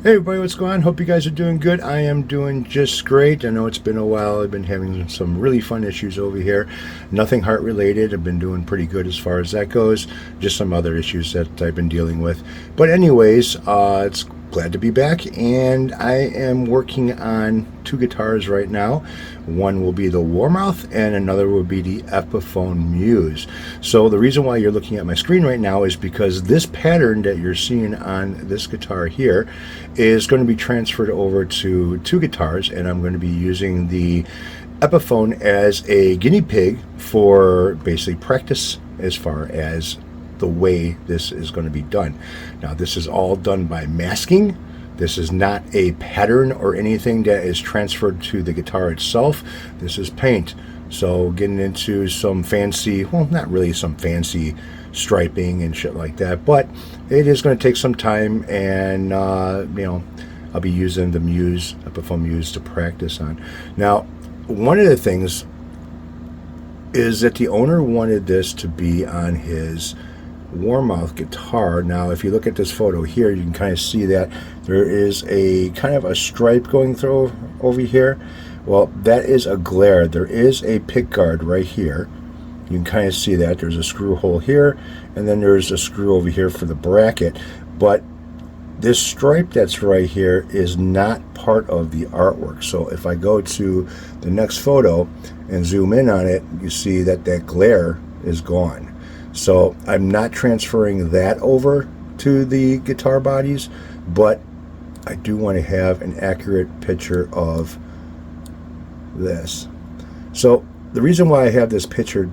Hey everybody, what's going on? Hope you guys are doing good. I am doing just great. I know it's been a while. I've been having some really fun issues over here. Nothing heart related. I've been doing pretty good as far as that goes. Just some other issues that I've been dealing with. But anyways, it's glad to be back, and I am working on two guitars right now. One will be the Warmoth and another will be the Epiphone Muse. So the reason why you're looking at my screen right now is because this pattern that you're seeing on this guitar here is going to be transferred over to two guitars, and I'm going to be using the Epiphone as a guinea pig for basically practice as far as the way this is going to be done. Now, this is all done by masking. This is not a pattern or anything that is transferred to the guitar itself. This is paint. So getting into some fancy, well, not really some fancy striping and shit like that, but it is going to take some time, and I'll be using the Muse, Epiphone Muse, to practice on. Now, one of the things is that the owner wanted this to be on his Warmoth guitar. Now, if you look at this photo here, you can kind of see that there is a kind of a stripe going through over here. Well, that is a glare. There is a pick guard right here. You can kind of see that there's a screw hole here, and then there's a screw over here for the bracket. But this stripe that's right here is not part of the artwork. So if I go to the next photo and zoom in on it, you see that that glare is gone. So I'm not transferring that over to the guitar bodies, but I do want to have an accurate picture of this. So the reason why I have this picture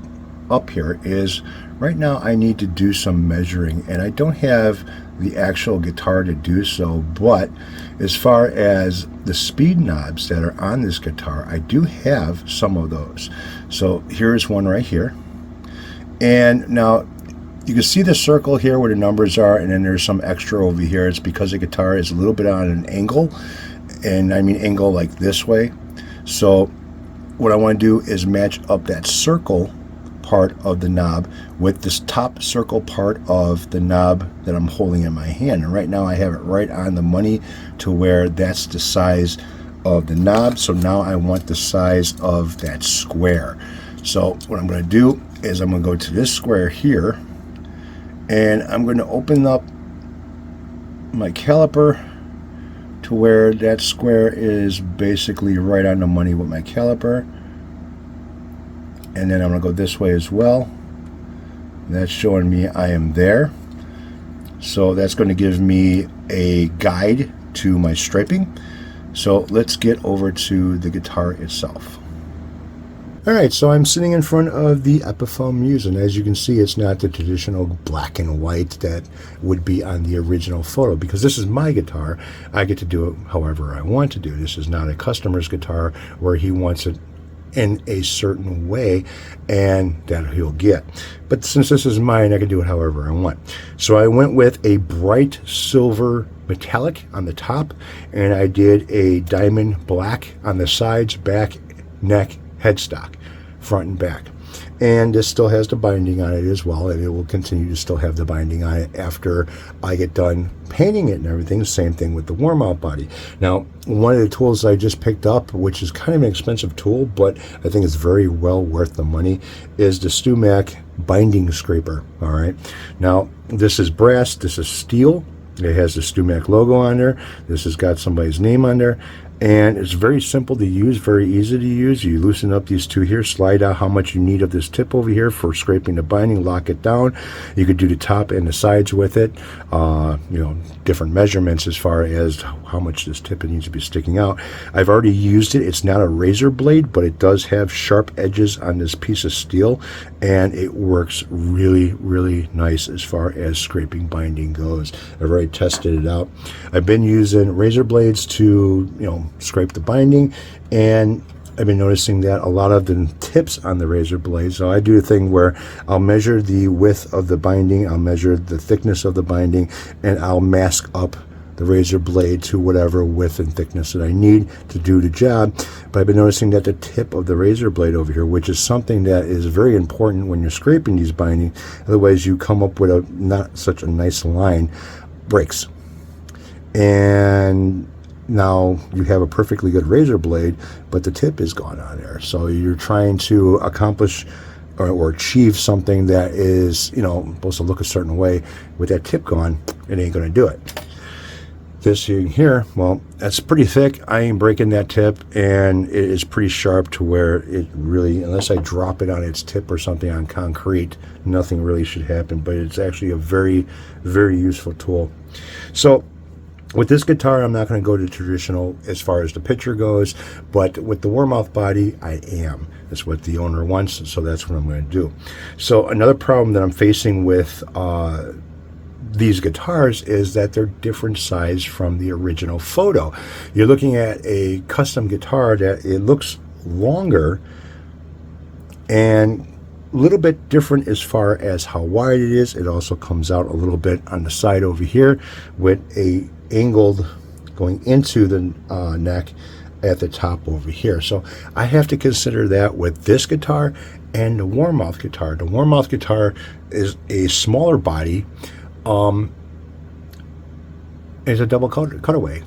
up here is right now I need to do some measuring, and I don't have the actual guitar to do so, but as far as the speed knobs that are on this guitar, I do have some of those. So here's one right here. And now you can see the circle here where the numbers are, and then there's some extra over here. It's because the guitar is a little bit on an angle, and I mean angle like this way. So what I want to do is match up that circle part of the knob with this top circle part of the knob that I'm holding in my hand. And right now I have it right on the money to where that's the size of the knob. So now I want the size of that square. So what I'm going to do is I'm going to go to this square here, and I'm going to open up my caliper to where that square is basically right on the money with my caliper. And then I'm going to go this way as well. That's showing me I am there. So that's going to give me a guide to my striping. So let's get over to the guitar itself. Alright, so I'm sitting in front of the Epiphone Muse, and as you can see, it's not the traditional black and white that would be on the original photo. Because this is my guitar, I get to do it however I want to do. This is not a customer's guitar where he wants it in a certain way, and that he'll get. But since this is mine, I can do it however I want. So I went with a bright silver metallic on the top, and I did a diamond black on the sides, back, neck, headstock, front and back. And this still has the binding on it as well, and it will continue to still have the binding on it after I get done painting it and everything. Same thing with the Warmoth body. Now, one of the tools I just picked up, which is kind of an expensive tool, but I think it's very well worth the money, is the StewMac binding scraper. All right. Now, this is brass. This is steel. It has the StewMac logo on there. This has got somebody's name on there. And it's very simple to use, very easy to use. You loosen up these two here, slide out how much you need of this tip over here for scraping the binding, lock it down. You could do the top and the sides with it, different measurements as far as how much this tip needs to be sticking out. I've already used it. It's not a razor blade, but it does have sharp edges on this piece of steel, and it works really, really nice as far as scraping binding goes. I've already tested it out. I've been using razor blades to, scrape the binding, and I've been noticing that a lot of the tips on the razor blade. So I do a thing where I'll measure the width of the binding, I'll measure the thickness of the binding, and I'll mask up the razor blade to whatever width and thickness that I need to do the job. But I've been noticing that the tip of the razor blade over here, which is something that is very important when you're scraping these bindings, otherwise you come up with a not such a nice line, breaks. and now you have a perfectly good razor blade, but the tip is gone on there. So you're trying to accomplish or achieve something that is, you know, supposed to look a certain way. With that tip gone, it ain't going to do it. This here, well, that's pretty thick. I ain't breaking that tip, and it is pretty sharp to where it really, unless I drop it on its tip or something on concrete, nothing really should happen. But it's actually a very, very useful tool. So with this guitar, I'm not going to go to traditional as far as the picture goes, but with the Warmoth body, I am. That's what the owner wants, so that's what I'm going to do. So another problem that I'm facing with these guitars is that they're different size from the original photo. You're looking at a custom guitar that it looks longer and a little bit different as far as how wide it is. It also comes out a little bit on the side over here with a angled going into the neck at the top over here. So I have to consider that with this guitar and the Warmoth guitar. The Warmoth guitar is a smaller body. It's a double cutaway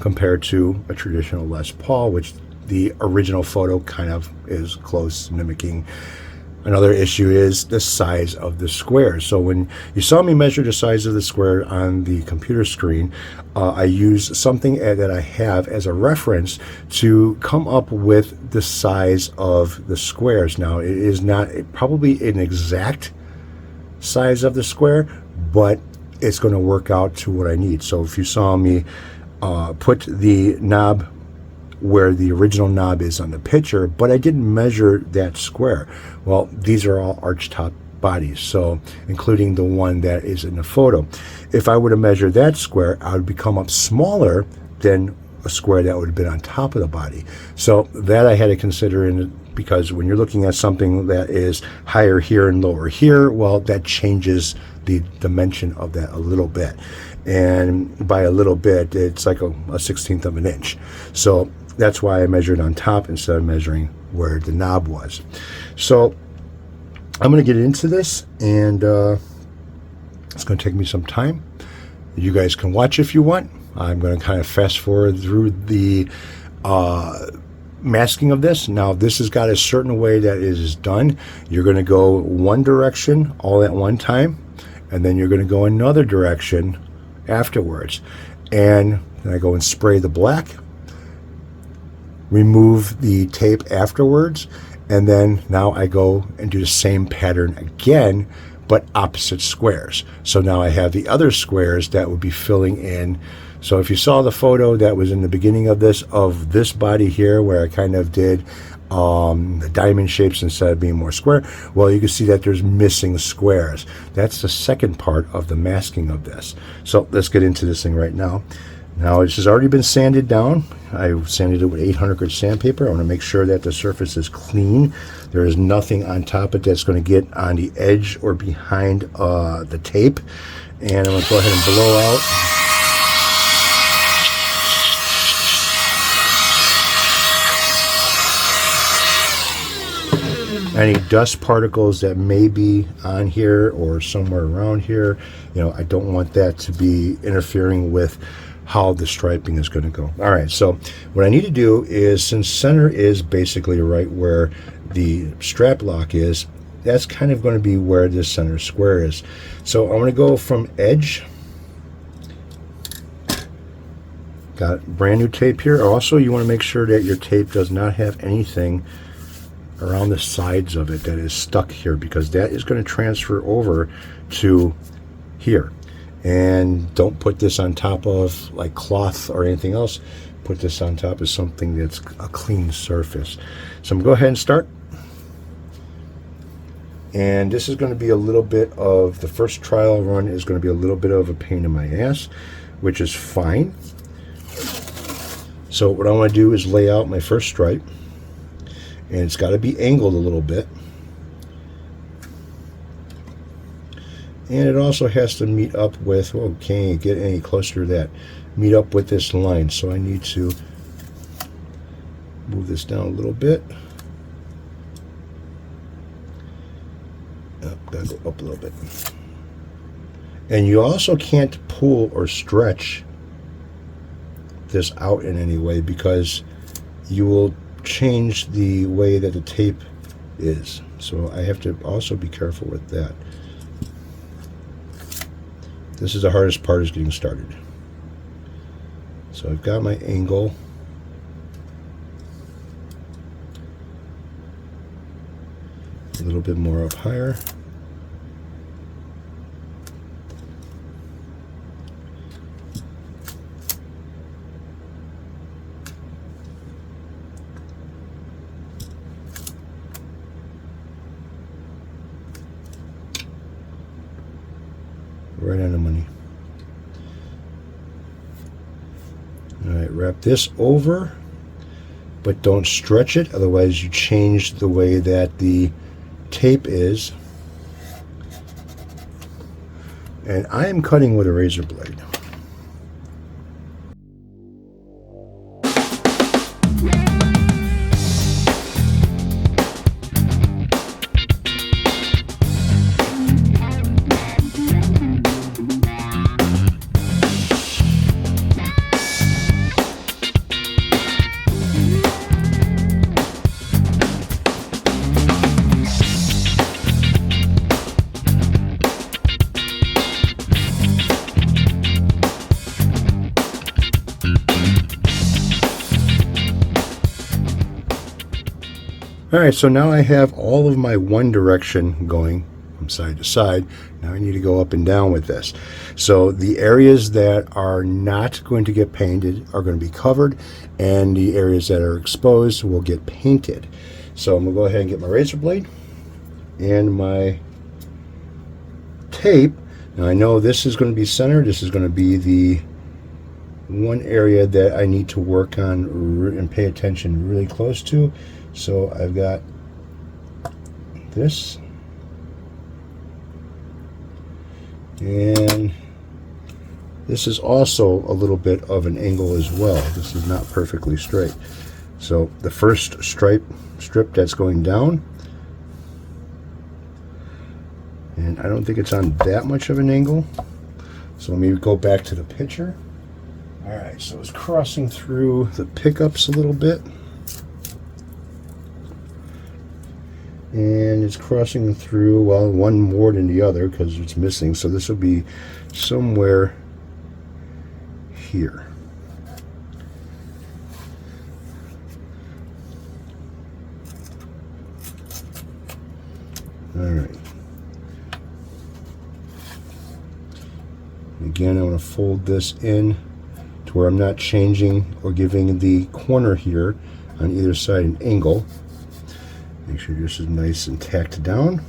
compared to a traditional Les Paul, which the original photo kind of is close mimicking. Another issue is the size of the squares. So when you saw me measure the size of the square on the computer screen, I use something that I have as a reference to come up with the size of the squares. Now, it is not probably an exact size of the square, but it's going to work out to what I need. So if you saw me put the knob where the original knob is on the picture, but I didn't measure that square. Well, these are all archtop bodies, so including the one that is in the photo. If I were to measure that square, I would become up smaller than a square that would have been on top of the body. So that I had to consider in, because when you're looking at something that is higher here and lower here, well, that changes the dimension of that a little bit. And by a little bit, it's like a 1/16 of an inch. So that's why I measured on top instead of measuring where the knob was. So I'm going to get into this, and it's going to take me some time. You guys can watch if you want. I'm going to kind of fast forward through the masking of this. Now, this has got a certain way that it is done. You're going to go one direction all at one time, and then you're going to go another direction afterwards. And then I go and spray the black, remove the tape afterwards, and then now I go and do the same pattern again, but opposite squares. So now I have the other squares that would be filling in. So if you saw the photo that was in the beginning of this body here, where I kind of did the diamond shapes instead of being more square, well, you can see that there's missing squares. That's the second part of the masking of this. So let's get into this thing right now. Now, this has already been sanded down. I sanded it with 800 grit sandpaper. I want to make sure that the surface is clean. There is nothing on top of it that's going to get on the edge or behind the tape. And I'm going to go ahead and blow out. Any dust particles that may be on here or somewhere around here, you know, I don't want that to be interfering with how the striping is going to go. All right, so what I need to do is, since center is basically right where the strap lock is, that's kind of going to be where this center square is. So I'm going to go from edge. Got brand new tape here. Also, you want to make sure that your tape does not have anything around the sides of it that is stuck here, because that is going to transfer over to here. And don't put this on top of like cloth or anything else. Put this on top of something that's a clean surface. So I'm going to go ahead and start. And this is going to be a little bit of, the first trial run is going to be a little bit of a pain in my ass, which is fine. So what I want to do is lay out my first stripe. And it's got to be angled a little bit. And it also has to meet up with, oh, can't get any closer to that, meet up with this line. So I need to move this down a little bit. Oh, gotta go up a little bit. And you also can't pull or stretch this out in any way, because you will change the way that the tape is. So I have to also be careful with that. This is the hardest part, is getting started. So I've got my angle. A little bit more up higher. Right on the money. Alright, wrap this over, but don't stretch it, otherwise you change the way that the tape is. And I am cutting with a razor blade. Alright, so now I have all of my one direction going from side to side. Now I need to go up and down with this. So the areas that are not going to get painted are going to be covered, and the areas that are exposed will get painted. So I'm going to go ahead and get my razor blade and my tape. Now I know this is going to be centered. This is going to be the one area that I need to work on and pay attention really close to. So I've got this, and this is also a little bit of an angle as well. This is not perfectly straight. So the first strip that's going down, and I don't think it's on that much of an angle. So let me go back to the picture. Alright, so it's crossing through the pickups a little bit. And it's crossing through, well, one more than the other because it's missing. So this will be somewhere here. Alright. Again, I want to fold this in to where I'm not changing or giving the corner here on either side an angle. Make sure this is nice and tacked down.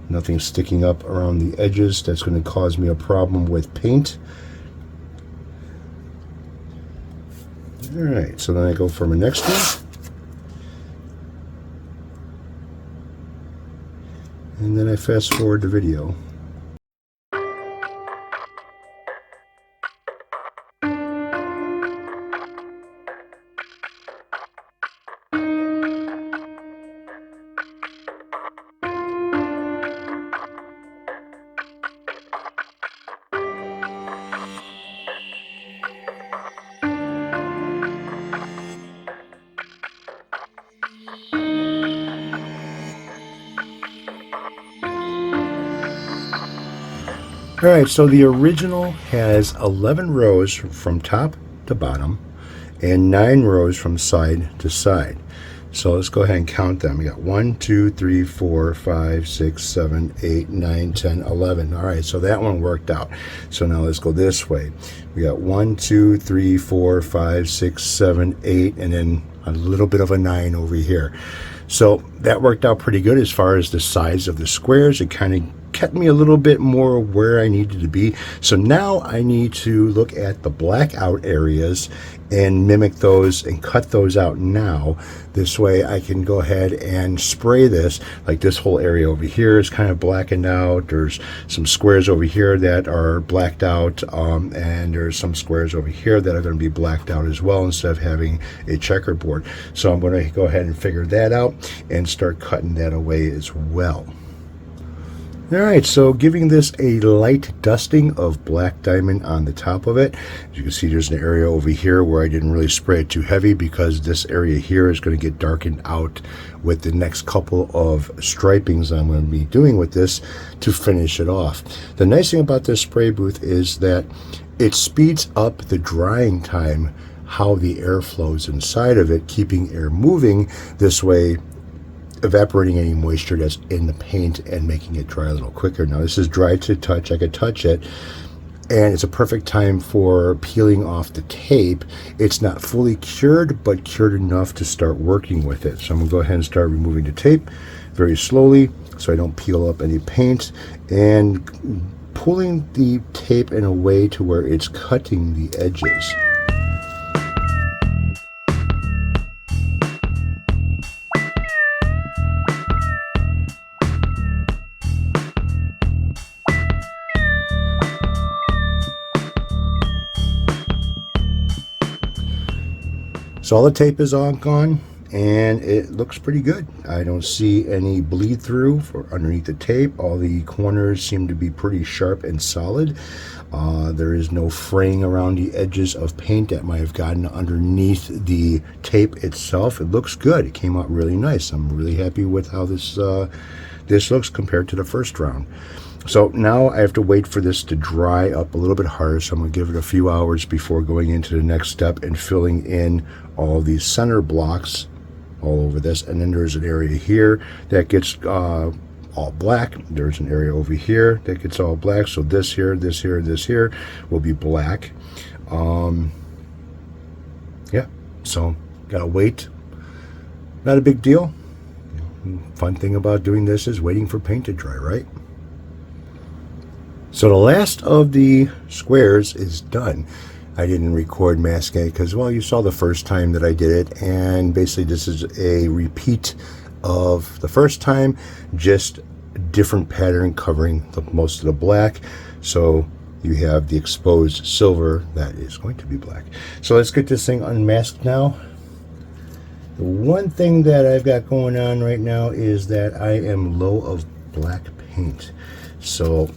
Nothing sticking up around the edges. That's going to cause me a problem with paint. Alright, so then I go for my next one. And then I fast forward the video. Alright, so the original has 11 rows from top to bottom and 9 rows from side to side. So let's go ahead and count them. We got 1, 2, 3, 4, 5, 6, 7, 8, 9, 10, 11. Alright, so that one worked out. So now let's go this way. We got 1, 2, 3, 4, 5, 6, 7, 8, and then a little bit of a 9 over here. So that worked out pretty good as far as the size of the squares. It kind of kept me a little bit more where I needed to be. So now I need to look at the blackout areas and mimic those and cut those out now. This way I can go ahead and spray this. Like this whole area over here is kind of blackened out. There's some squares over here that are blacked out, and there's some squares over here that are going to be blacked out as well instead of having a checkerboard. So I'm going to go ahead and figure that out and start cutting that away as well. Alright, so giving this a light dusting of black diamond on the top of it. As you can see, there's an area over here where I didn't really spray it too heavy because this area here is going to get darkened out with the next couple of stripings I'm going to be doing with this to finish it off. The nice thing about this spray booth is that it speeds up the drying time, how the air flows inside of it, keeping air moving this way, evaporating any moisture that's in the paint and making it dry a little quicker. Now this is dry to touch. I could touch it, and it's a perfect time for peeling off the tape. It's not fully cured, but cured enough to start working with it. So I'm gonna go ahead and start removing the tape very slowly so I don't peel up any paint, and pulling the tape in a way to where it's cutting the edges. So all the tape is all gone, and it looks pretty good. I don't see any bleed through for underneath the tape. All the corners seem to be pretty sharp and solid. There is no fraying around the edges of paint that might have gotten underneath the tape itself. It looks good. It came out really nice. I'm really happy with how this looks compared to the first round. So now I have to wait for this to dry up a little bit harder, so I'm going to give it a few hours before going into the next step and filling in all these center blocks all over this. And then there's an area here that gets all black. There's an area over here that gets all black. So this here, this here, this here will be black. Yeah, so gotta wait. Not a big deal. Fun thing about doing this is waiting for paint to dry, right? So the last of the squares is done. I didn't record masking it because, well, you saw the first time that I did it, and basically this is a repeat of the first time, just different pattern covering most of the black. So you have the exposed silver that is going to be black. So let's get this thing unmasked now. The one thing that I've got going on right now is that I am low of black paint. So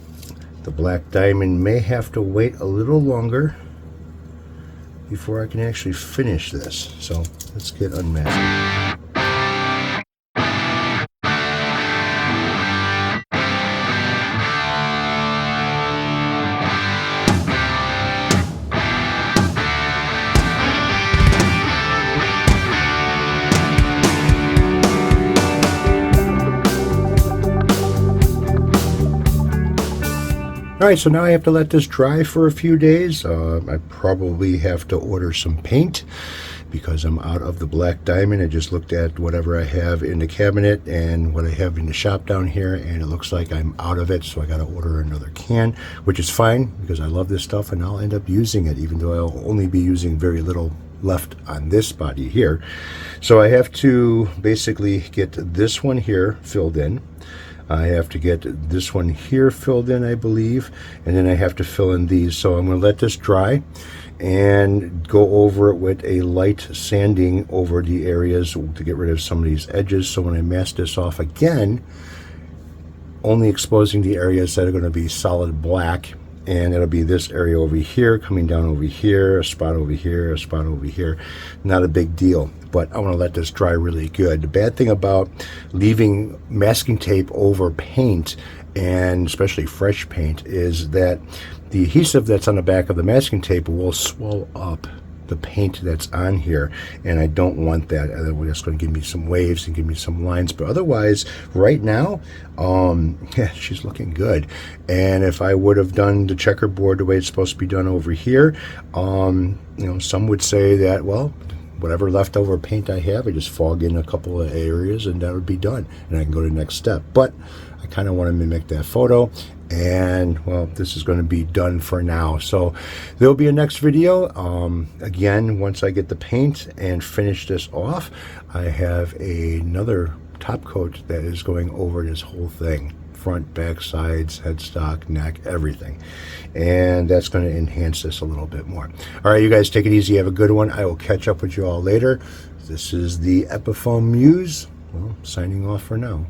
the black diamond may have to wait a little longer before I can actually finish this. So let's get unmasked. Alright, so now I have to let this dry for a few days. I probably have to order some paint because I'm out of the black diamond. I just looked at whatever I have in the cabinet and what I have in the shop down here, and it looks like I'm out of it, so I got to order another can, which is fine because I love this stuff and I'll end up using it, even though I'll only be using very little left on this body here. So I have to basically get this one here filled in. I have to get this one here filled in, I believe, and then I have to fill in these. So I'm going to let this dry and go over it with a light sanding over the areas to get rid of some of these edges. So when I mask this off again, only exposing the areas that are going to be solid black, and it'll be this area over here, coming down over here, a spot over here, a spot over here. Not a big deal, but I want to let this dry really good. The bad thing about leaving masking tape over paint, and especially fresh paint, is that the adhesive that's on the back of the masking tape will swell up the paint that's on here, and I don't want that. That's going to give me some waves and give me some lines, but otherwise right now yeah, she's looking good. And if I would have done the checkerboard the way it's supposed to be done over here, you know, some would say that, well, whatever leftover paint I have, I just fog in a couple of areas and that would be done, and I can go to the next step. But I kind of want to mimic that photo, and well, this is going to be done for now. So there'll be a next video. Again, once I get the paint and finish this off, I have another top coat that is going over this whole thing, front, back, sides, headstock, neck, everything, and that's going to enhance this a little bit more. All right, you guys, take it easy, have a good one. I will catch up with you all later. This is the Epiphone Muse, well, signing off for now.